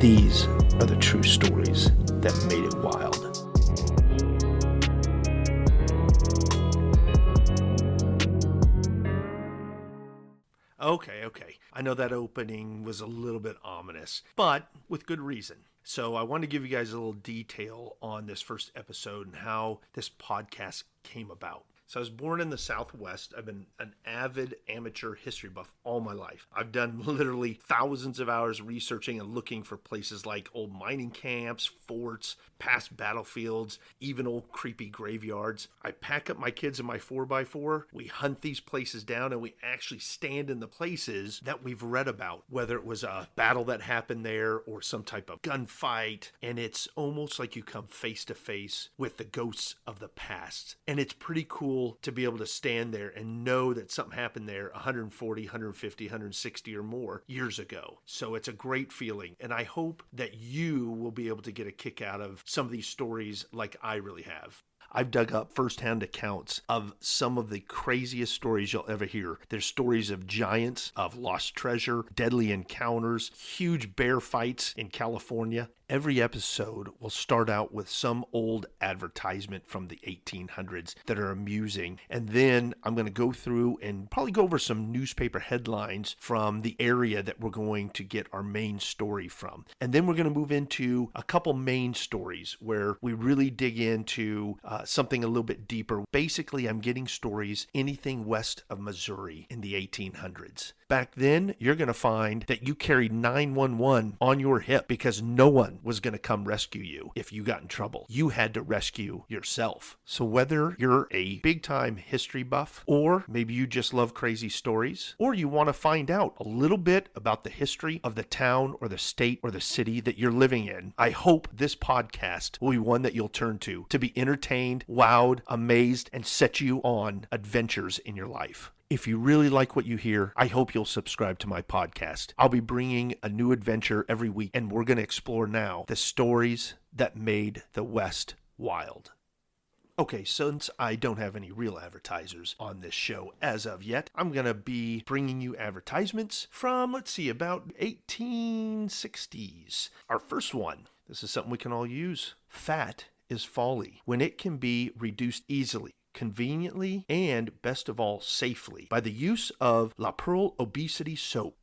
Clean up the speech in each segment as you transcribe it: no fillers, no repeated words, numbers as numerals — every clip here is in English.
These are the true stories that made it wild. Okay. I know that opening was a little bit ominous, but with good reason. So I want to give you guys a little detail on this first episode and how this podcast came about. So I was born in the Southwest. I've been an avid amateur history buff all my life. I've done literally thousands of hours researching and looking for places like old mining camps, forts, past battlefields, even old creepy graveyards. I pack up my kids in my 4x4. We hunt these places down and we actually stand in the places that we've read about, whether it was a battle that happened there or some type of gunfight. And it's almost like you come face to face with the ghosts of the past. And it's pretty cool to be able to stand there and know that something happened there 140, 150, 160 or more years ago. So it's a great feeling. And I hope that you will be able to get a kick out of some of these stories like I really have. I've dug up firsthand accounts of some of the craziest stories you'll ever hear. There's stories of giants, of lost treasure, deadly encounters, huge bear fights in California. Every episode will start out with some old advertisement from the 1800s that are amusing. And then I'm going to go through and probably go over some newspaper headlines from the area that we're going to get our main story from. And then we're going to move into a couple main stories where we really dig into something a little bit deeper. Basically, I'm getting stories anything west of Missouri in the 1800s. Back then, you're going to find that you carried 911 on your hip because no one was going to come rescue you if you got in trouble. You had to rescue yourself. So whether you're a big-time history buff, or maybe you just love crazy stories, or you want to find out a little bit about the history of the town or the state or the city that you're living in, I hope this podcast will be one that you'll turn to be entertained, wowed, amazed, and set you on adventures in your life. If you really like what you hear, I hope you'll subscribe to my podcast. I'll be bringing a new adventure every week, and we're going to explore now the stories that made the West wild. Okay, since I don't have any real advertisers on this show as of yet, I'm going to be bringing you advertisements from, about 1860s. Our first one, this is something we can all use. Fat is folly when it can be reduced easily, conveniently, and best of all, safely by the use of La Pearl Obesity Soap.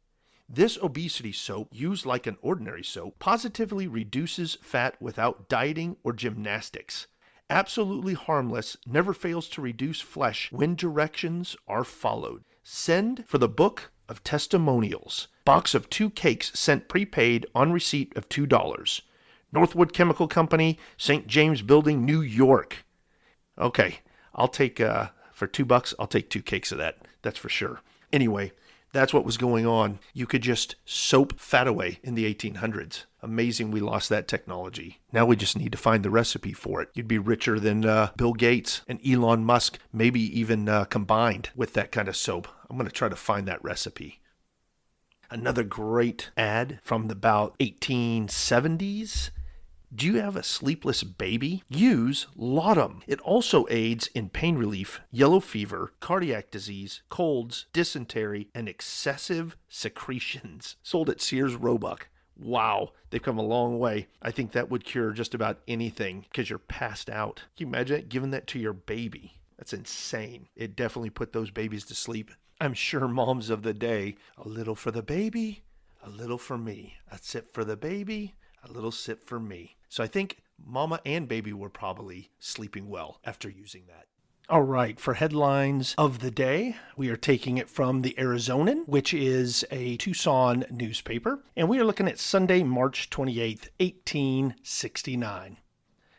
This obesity soap, used like an ordinary soap, positively reduces fat without dieting or gymnastics. Absolutely harmless, never fails to reduce flesh when directions are followed. Send for the Book of Testimonials. Box of 2 cakes sent prepaid on receipt of $2. Northwood Chemical Company, St. James Building, New York. Okay, I'll take, for $2, I'll take 2 cakes of that. That's for sure. Anyway, that's what was going on. You could just soap fat away in the 1800s. Amazing we lost that technology. Now we just need to find the recipe for it. You'd be richer than Bill Gates and Elon Musk, maybe even combined with that kind of soap. I'm going to try to find that recipe. Another great ad from about 1870s. Do you have a sleepless baby? Use Laudanum. It also aids in pain relief, yellow fever, cardiac disease, colds, dysentery, and excessive secretions. Sold at Sears Roebuck. Wow, they've come a long way. I think that would cure just about anything because you're passed out. Can you imagine giving that to your baby? That's insane. It definitely put those babies to sleep. I'm sure moms of the day, a little for the baby, a little for me. A sip for the baby, a little sip for me. So I think mama and baby were probably sleeping well after using that. All right, for headlines of the day, we are taking it from the Arizonan, which is a Tucson newspaper, and we are looking at Sunday, March 28th, 1869.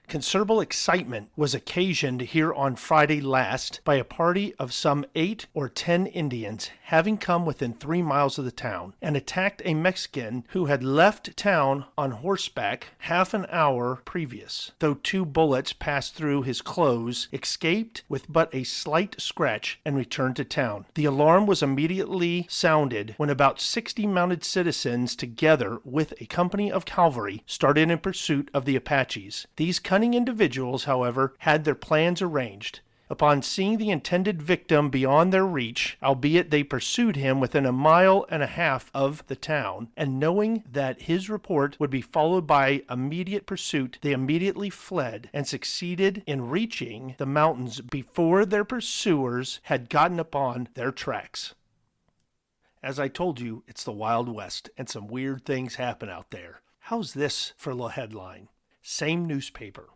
Considerable excitement was occasioned here on Friday last by a party of some 8 or 10 Indians having come within 3 miles of the town and attacked a Mexican who had left town on horseback half an hour previous. Though 2 bullets passed through his clothes, escaped with but a slight scratch and returned to town. The alarm was immediately sounded when about 60 mounted citizens, together with a company of cavalry, started in pursuit of the Apaches. These cunning individuals, however, had their plans arranged. Upon seeing the intended victim beyond their reach, albeit they pursued him within 1.5 miles of the town, and knowing that his report would be followed by immediate pursuit, they immediately fled and succeeded in reaching the mountains before their pursuers had gotten upon their tracks. As I told you, it's the Wild West, and some weird things happen out there. How's this for a headline? Same newspaper.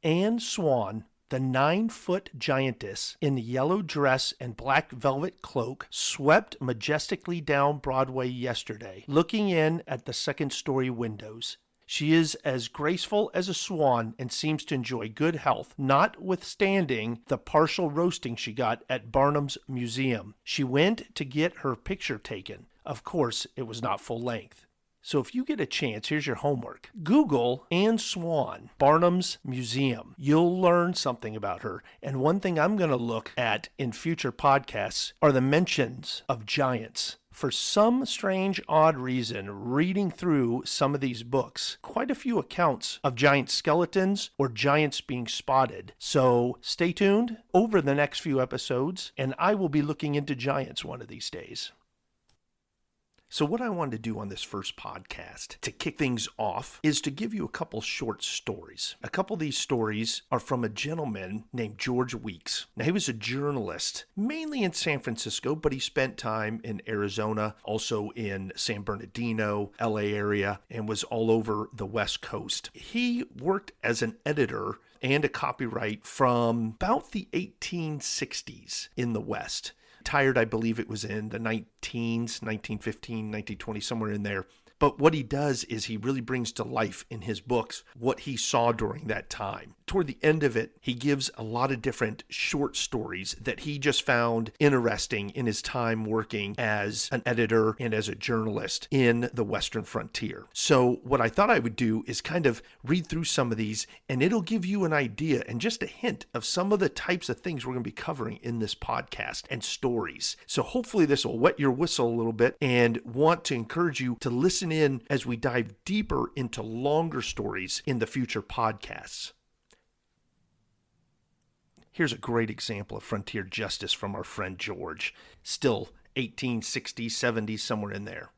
Anne Swan, the 9-foot giantess in the yellow dress and black velvet cloak, swept majestically down Broadway yesterday, looking in at the second-story windows. She is as graceful as a swan and seems to enjoy good health, notwithstanding the partial roasting she got at Barnum's Museum. She went to get her picture taken. Of course, it was not full length. So if you get a chance, here's your homework. Google Anne Swan, Barnum's Museum. You'll learn something about her. And one thing I'm going to look at in future podcasts are the mentions of giants. For some strange, odd reason, reading through some of these books, quite a few accounts of giant skeletons or giants being spotted. So stay tuned over the next few episodes, and I will be looking into giants one of these days. So what I wanted to do on this first podcast to kick things off is to give you a couple short stories. A couple of these stories are from a gentleman named George Weeks. Now, he was a journalist, mainly in San Francisco, but he spent time in Arizona, also in San Bernardino, LA area, and was all over the West Coast. He worked as an editor and a copyright from about the 1860s in the West. Retired, I believe it was in the 1915, 1920, somewhere in there. But what he does is he really brings to life in his books what he saw during that time. Toward the end of it, he gives a lot of different short stories that he just found interesting in his time working as an editor and as a journalist in the Western frontier. So what I thought I would do is kind of read through some of these, and it'll give you an idea and just a hint of some of the types of things we're going to be covering in this podcast and stories. So hopefully this will wet your whistle a little bit and want to encourage you to listen in as we dive deeper into longer stories in the future podcasts. Here's a great example of frontier justice from our friend George. Still 1860s, 70s, somewhere in there.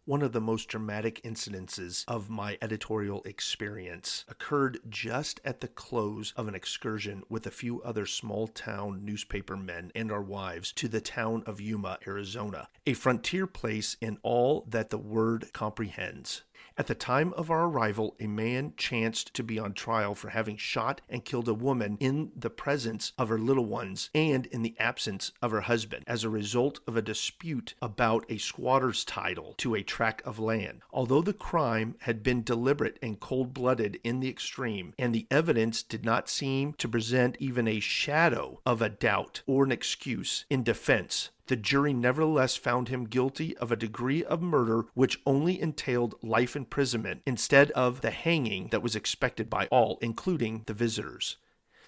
One of the most dramatic incidences of my editorial experience occurred just at the close of an excursion with a few other small-town newspaper men and our wives to the town of Yuma, Arizona, a frontier place in all that the word comprehends. At the time of our arrival, a man chanced to be on trial for having shot and killed a woman in the presence of her little ones and in the absence of her husband as a result of a dispute about a squatter's title to a tract of land. Although the crime had been deliberate and cold-blooded in the extreme, and the evidence did not seem to present even a shadow of a doubt or an excuse in defense, the jury nevertheless found him guilty of a degree of murder which only entailed life imprisonment instead of the hanging that was expected by all, including the visitors.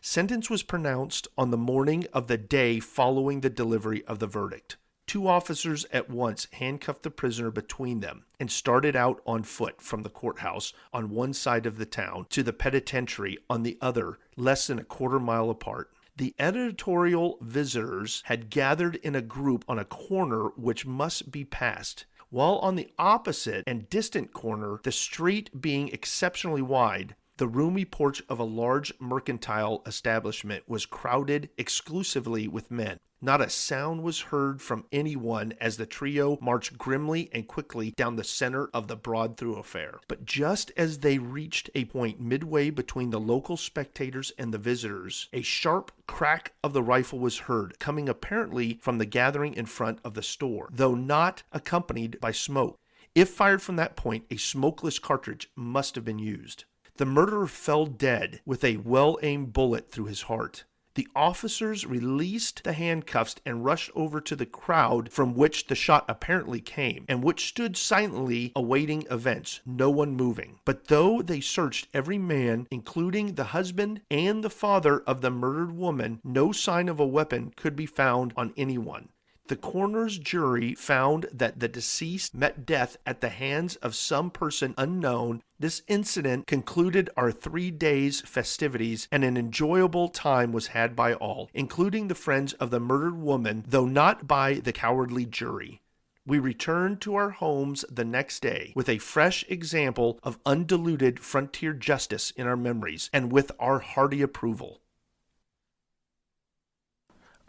Sentence was pronounced on the morning of the day following the delivery of the verdict. 2 officers at once handcuffed the prisoner between them and started out on foot from the courthouse on one side of the town to the penitentiary on the other, less than a quarter-mile apart. The editorial visitors had gathered in a group on a corner which must be passed, while on the opposite and distant corner, the street being exceptionally wide, the roomy porch of a large mercantile establishment was crowded exclusively with men. Not a sound was heard from anyone as the trio marched grimly and quickly down the center of the broad thoroughfare. But just as they reached a point midway between the local spectators and the visitors, a sharp crack of the rifle was heard, coming apparently from the gathering in front of the store, though not accompanied by smoke. If fired from that point, a smokeless cartridge must have been used. The murderer fell dead with a well-aimed bullet through his heart. The officers released the handcuffs and rushed over to the crowd from which the shot apparently came, and which stood silently awaiting events, no one moving. But though they searched every man, including the husband and the father of the murdered woman, no sign of a weapon could be found on anyone. The coroner's jury found that the deceased met death at the hands of some person unknown. This incident concluded our 3 days' festivities, and an enjoyable time was had by all, including the friends of the murdered woman, though not by the cowardly jury. We returned to our homes the next day with a fresh example of undiluted frontier justice in our memories, and with our hearty approval.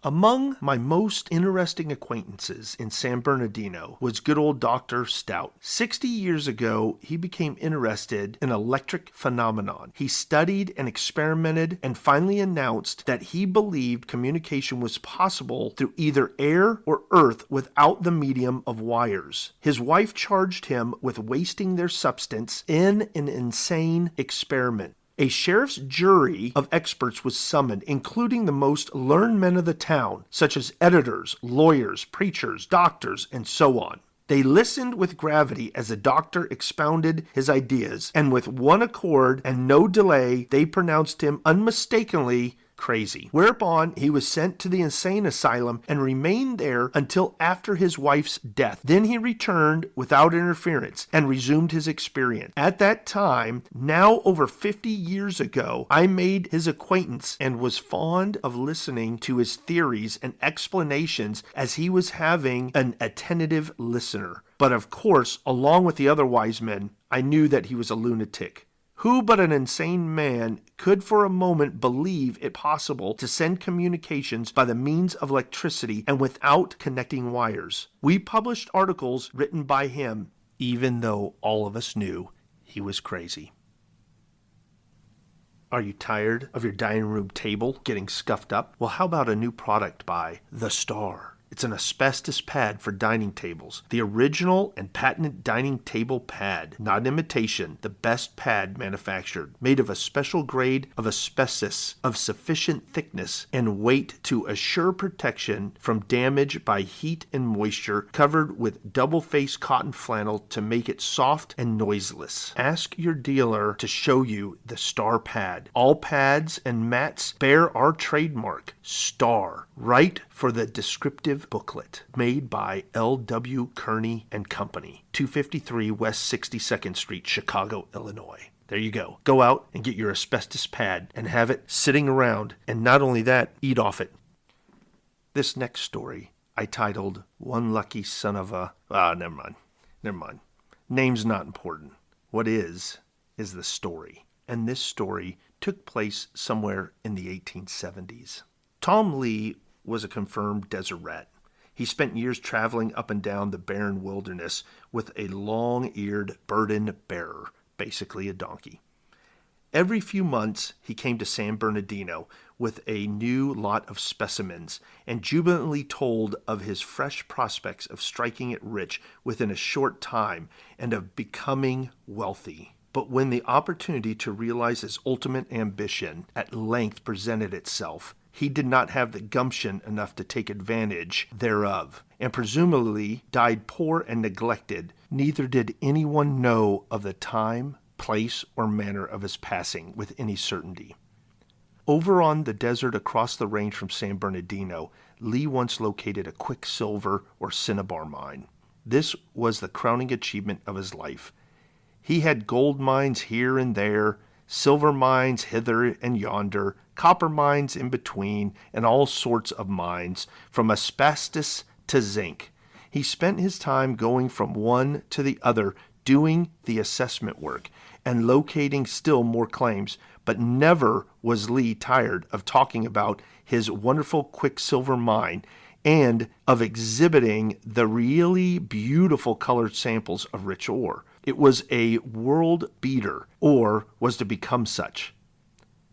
Among my most interesting acquaintances in San Bernardino was good old Dr. Stout. 60 years ago, he became interested in electric phenomenon. He studied and experimented and finally announced that he believed communication was possible through either air or earth without the medium of wires. His wife charged him with wasting their substance in an insane experiment. A sheriff's jury of experts was summoned, including the most learned men of the town, such as editors, lawyers, preachers, doctors, and so on. They listened with gravity as the doctor expounded his ideas, and with one accord and no delay, they pronounced him unmistakably crazy. Whereupon he was sent to the insane asylum and remained there until after his wife's death. Then he returned without interference and resumed his experience. At that time, now over 50 years ago, I made his acquaintance and was fond of listening to his theories and explanations as he was having an attentive listener. But of course, along with the other wise men, I knew that he was a lunatic. Who but an insane man could for a moment believe it possible to send communications by the means of electricity and without connecting wires? We published articles written by him, even though all of us knew he was crazy. Are you tired of your dining room table getting scuffed up? Well, how about a new product by The Star? It's an asbestos pad for dining tables. The original and patented dining table pad, not an imitation, the best pad manufactured, made of a special grade of asbestos of sufficient thickness and weight to assure protection from damage by heat and moisture, covered with double-faced cotton flannel to make it soft and noiseless. Ask your dealer to show you the Star pad. All pads and mats bear our trademark, Star, right for the descriptive booklet, made by L.W. Kearney and Company, 253 West 62nd Street, Chicago, Illinois. There you go. Go out and get your asbestos pad and have it sitting around, and not only that, eat off it. This next story I titled, One Lucky Son of a... Never mind. Name's not important. What is the story. And this story took place somewhere in the 1870s. Tom Lee was a confirmed desert rat. He spent years traveling up and down the barren wilderness with a long-eared burden bearer, basically a donkey. Every few months, he came to San Bernardino with a new lot of specimens and jubilantly told of his fresh prospects of striking it rich within a short time and of becoming wealthy. But when the opportunity to realize his ultimate ambition at length presented itself, he did not have the gumption enough to take advantage thereof, and presumably died poor and neglected. Neither did anyone know of the time, place, or manner of his passing with any certainty. Over on the desert across the range from San Bernardino, Lee once located a quicksilver or cinnabar mine. This was the crowning achievement of his life. He had gold mines here and there, silver mines hither and yonder, copper mines in between, and all sorts of mines, from asbestos to zinc. He spent his time going from one to the other, doing the assessment work, and locating still more claims, but never was Lee tired of talking about his wonderful quicksilver mine and of exhibiting the really beautiful colored samples of rich ore. It was a world beater, or was to become such.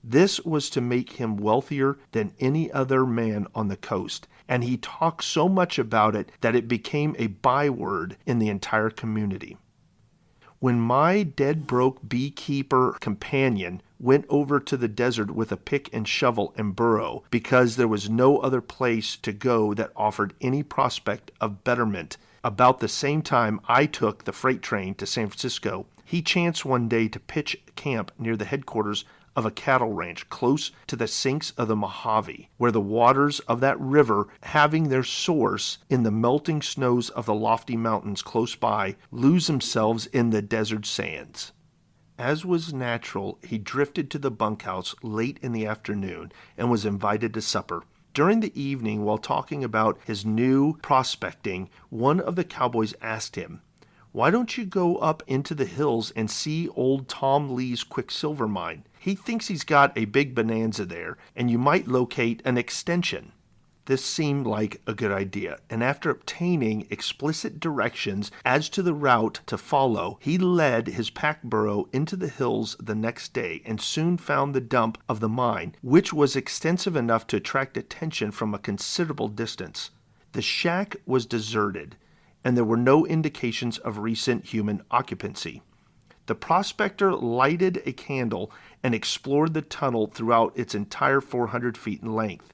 This was to make him wealthier than any other man on the coast, and he talked so much about it that it became a byword in the entire community. When my dead-broke beekeeper companion went over to the desert with a pick and shovel and burrow because there was no other place to go that offered any prospect of betterment, about the same time I took the freight train to San Francisco, he chanced one day to pitch camp near the headquarters of a cattle ranch close to the sinks of the Mojave, where the waters of that river, having their source in the melting snows of the lofty mountains close by, lose themselves in the desert sands. As was natural, he drifted to the bunkhouse late in the afternoon and was invited to supper. During the evening, while talking about his new prospecting, one of the cowboys asked him, "Why don't you go up into the hills and see old Tom Lee's quicksilver mine? He thinks he's got a big bonanza there, and you might locate an extension." This seemed like a good idea, and after obtaining explicit directions as to the route to follow, he led his pack burro into the hills the next day and soon found the dump of the mine, which was extensive enough to attract attention from a considerable distance. The shack was deserted, and there were no indications of recent human occupancy. The prospector lighted a candle and explored the tunnel throughout its entire 400 feet in length.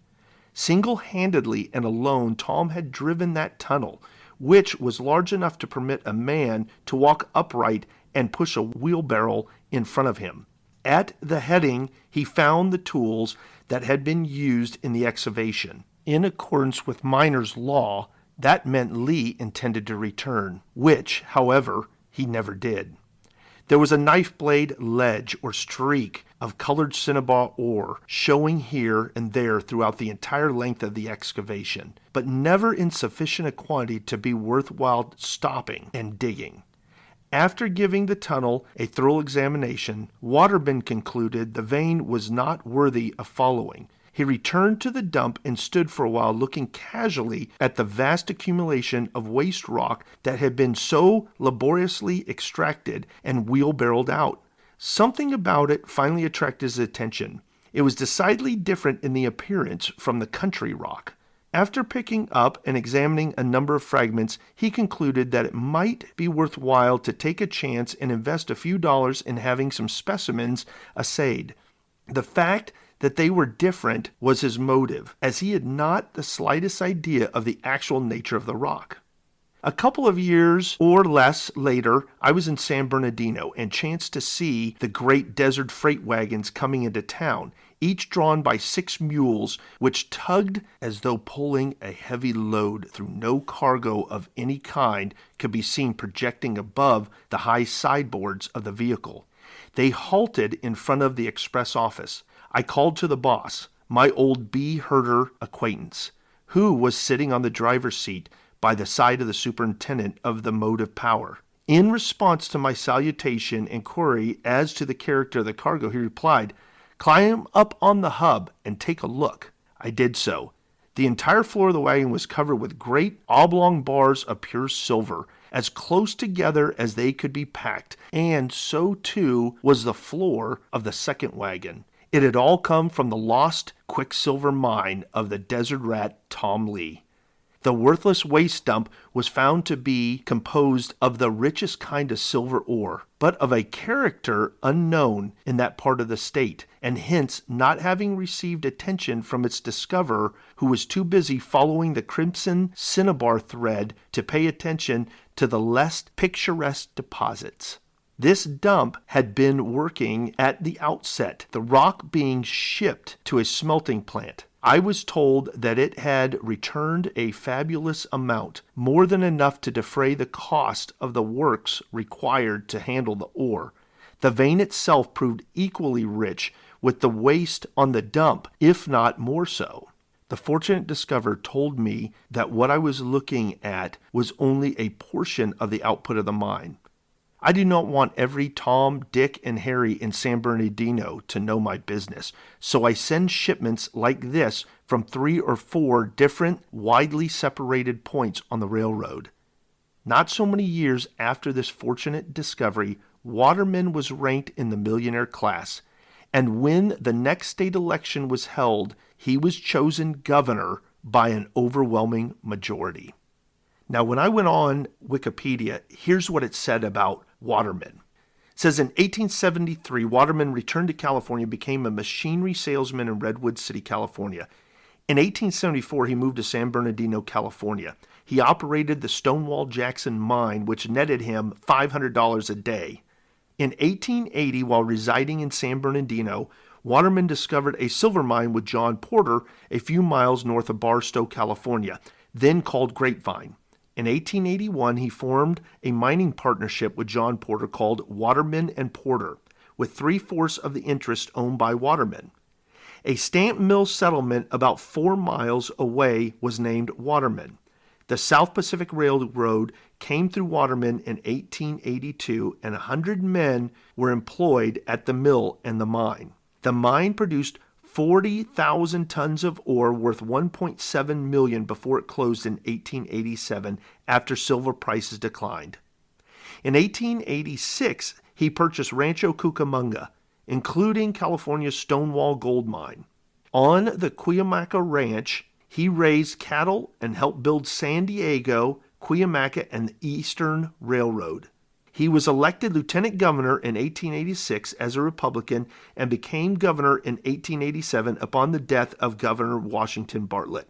Single-handedly and alone, Tom had driven that tunnel, which was large enough to permit a man to walk upright and push a wheelbarrow in front of him. At the heading, he found the tools that had been used in the excavation. In accordance with miners' law, that meant Lee intended to return, which, however, he never did. There was a knife blade ledge or streak of colored cinnabar ore showing here and there throughout the entire length of the excavation, but never in sufficient a quantity to be worthwhile stopping and digging. After giving the tunnel a thorough examination, Waterman concluded the vein was not worthy of following. He returned to the dump and stood for a while looking casually at the vast accumulation of waste rock that had been so laboriously extracted and wheelbarrowed out. Something about it finally attracted his attention. It was decidedly different in the appearance from the country rock. After picking up and examining a number of fragments, he concluded that it might be worthwhile to take a chance and invest a few dollars in having some specimens assayed. The fact that they were different was his motive, as he had not the slightest idea of the actual nature of the rock. A couple of years or less later, I was in San Bernardino and chanced to see the great desert freight wagons coming into town, each drawn by 6 mules, which tugged as though pulling a heavy load through no cargo of any kind could be seen projecting above the high sideboards of the vehicle. They halted in front of the express office. I called to the boss, my old bee herder acquaintance, who was sitting on the driver's seat by the side of the superintendent of the motive power. In response to my salutation and query as to the character of the cargo, he replied, "Climb up on the hub and take a look." I did so. The entire floor of the wagon was covered with great oblong bars of pure silver, as close together as they could be packed, and so too was the floor of the second wagon. It had all come from the lost quicksilver mine of the desert rat Tom Lee. The worthless waste dump was found to be composed of the richest kind of silver ore, but of a character unknown in that part of the state, and hence not having received attention from its discoverer, who was too busy following the crimson cinnabar thread to pay attention to the less picturesque deposits. This dump had been working at the outset, the rock being shipped to a smelting plant. I was told that it had returned a fabulous amount, more than enough to defray the cost of the works required to handle the ore. The vein itself proved equally rich with the waste on the dump, if not more so. The fortunate discoverer told me that what I was looking at was only a portion of the output of the mine. I do not want every Tom, Dick, and Harry in San Bernardino to know my business, so I send shipments like this from 3 or 4 different, widely separated points on the railroad. Not so many years after this fortunate discovery, Waterman was ranked in the millionaire class, and when the next state election was held, he was chosen governor by an overwhelming majority. Now, when I went on Wikipedia, here's what it said about Waterman. It says in 1873, Waterman returned to California and became a machinery salesman in Redwood City, California. In 1874, he moved to San Bernardino, California. He operated the Stonewall Jackson mine, which netted him $500 a day. In 1880, while residing in San Bernardino, Waterman discovered a silver mine with John Porter a few miles north of Barstow, California, then called Grapevine. In 1881, he formed a mining partnership with John Porter called Waterman and Porter, with 3/4 of the interest owned by Waterman. A stamp mill settlement about 4 miles away was named Waterman. The South Pacific Railroad came through Waterman in 1882, and 100 men were employed at the mill and the mine. The mine produced 40,000 tons of ore worth $1.7 million before it closed in 1887 after silver prices declined. In 1886, he purchased Rancho Cucamonga, including California's Stonewall Gold Mine. On the Cuyamaca Ranch, he raised cattle and helped build San Diego, Cuyamaca, and the Eastern Railroad. He was elected lieutenant governor in 1886 as a Republican and became governor in 1887 upon the death of Governor Washington Bartlett.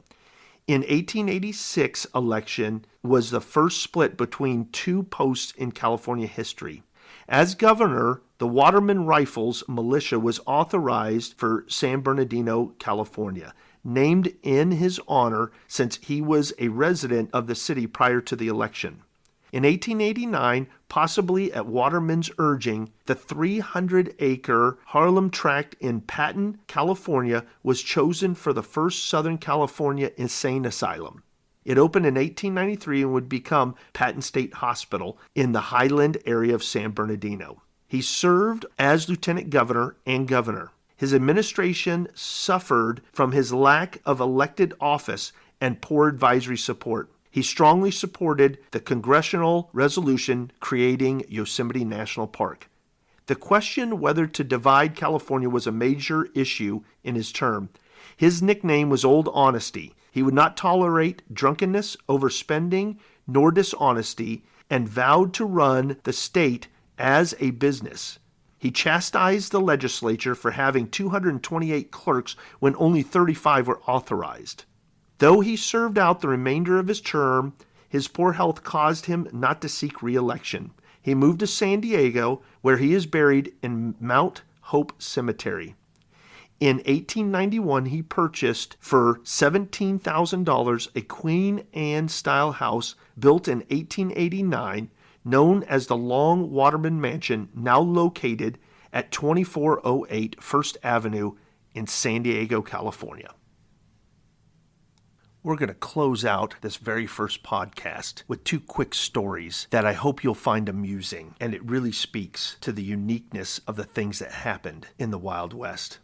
In 1886 election was the first split between two posts in California history. As governor, the Waterman Rifles militia was authorized for San Bernardino, California, named in his honor since he was a resident of the city prior to the election. In 1889, possibly at Waterman's urging, the 300-acre Harlem tract in Patton, California, was chosen for the first Southern California insane asylum. It opened in 1893 and would become Patton State Hospital in the Highland area of San Bernardino. He served as lieutenant governor and governor. His administration suffered from his lack of elected office and poor advisory support. He strongly supported the congressional resolution creating Yosemite National Park. The question whether to divide California was a major issue in his term. His nickname was Old Honesty. He would not tolerate drunkenness, overspending, nor dishonesty, and vowed to run the state as a business. He chastised the legislature for having 228 clerks when only 35 were authorized. Though he served out the remainder of his term, his poor health caused him not to seek re-election. He moved to San Diego, where he is buried in Mount Hope Cemetery. In 1891, he purchased for $17,000 a Queen Anne-style house built in 1889, known as the Long Waterman Mansion, now located at 2408 First Avenue in San Diego, California. We're going to close out this very first podcast with 2 quick stories that I hope you'll find amusing, and it really speaks to the uniqueness of the things that happened in the Wild West.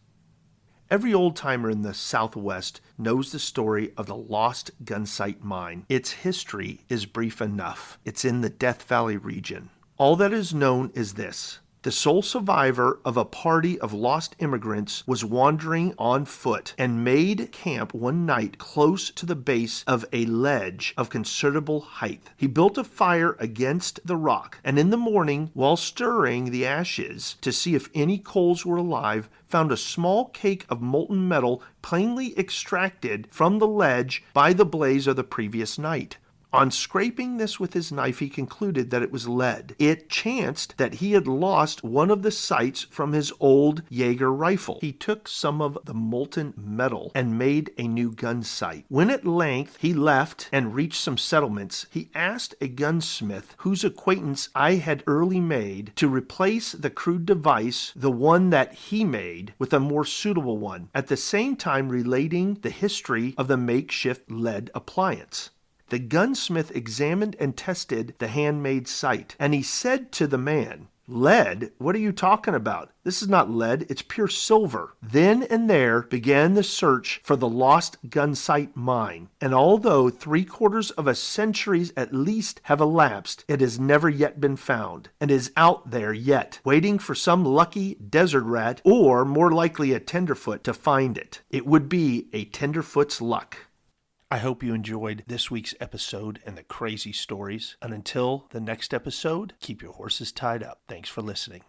Every old-timer in the Southwest knows the story of the Lost Gunsight Mine. Its history is brief enough. It's in the Death Valley region. All that is known is this. The sole survivor of a party of lost immigrants was wandering on foot and made camp one night close to the base of a ledge of considerable height. He built a fire against the rock, and in the morning, while stirring the ashes to see if any coals were alive, found a small cake of molten metal plainly extracted from the ledge by the blaze of the previous night. On scraping this with his knife, he concluded that it was lead. It chanced that he had lost one of the sights from his old Jaeger rifle. He took some of the molten metal and made a new gun sight. When at length he left and reached some settlements, he asked a gunsmith whose acquaintance I had early made to replace the crude device, the one that he made, with a more suitable one, at the same time relating the history of the makeshift lead appliance. The gunsmith examined and tested the handmade sight, and he said to the man, "Lead? What are you talking about? This is not lead, it's pure silver." Then and there began the search for the lost Gunsight Mine, and although 3/4 of a century at least have elapsed, it has never yet been found, and is out there yet, waiting for some lucky desert rat, or more likely a tenderfoot, to find it. It would be a tenderfoot's luck. I hope you enjoyed this week's episode and the crazy stories. And until the next episode, keep your horses tied up. Thanks for listening.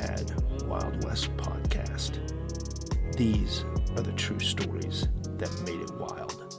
Mad Wild West podcast. These are the true stories that made it wild.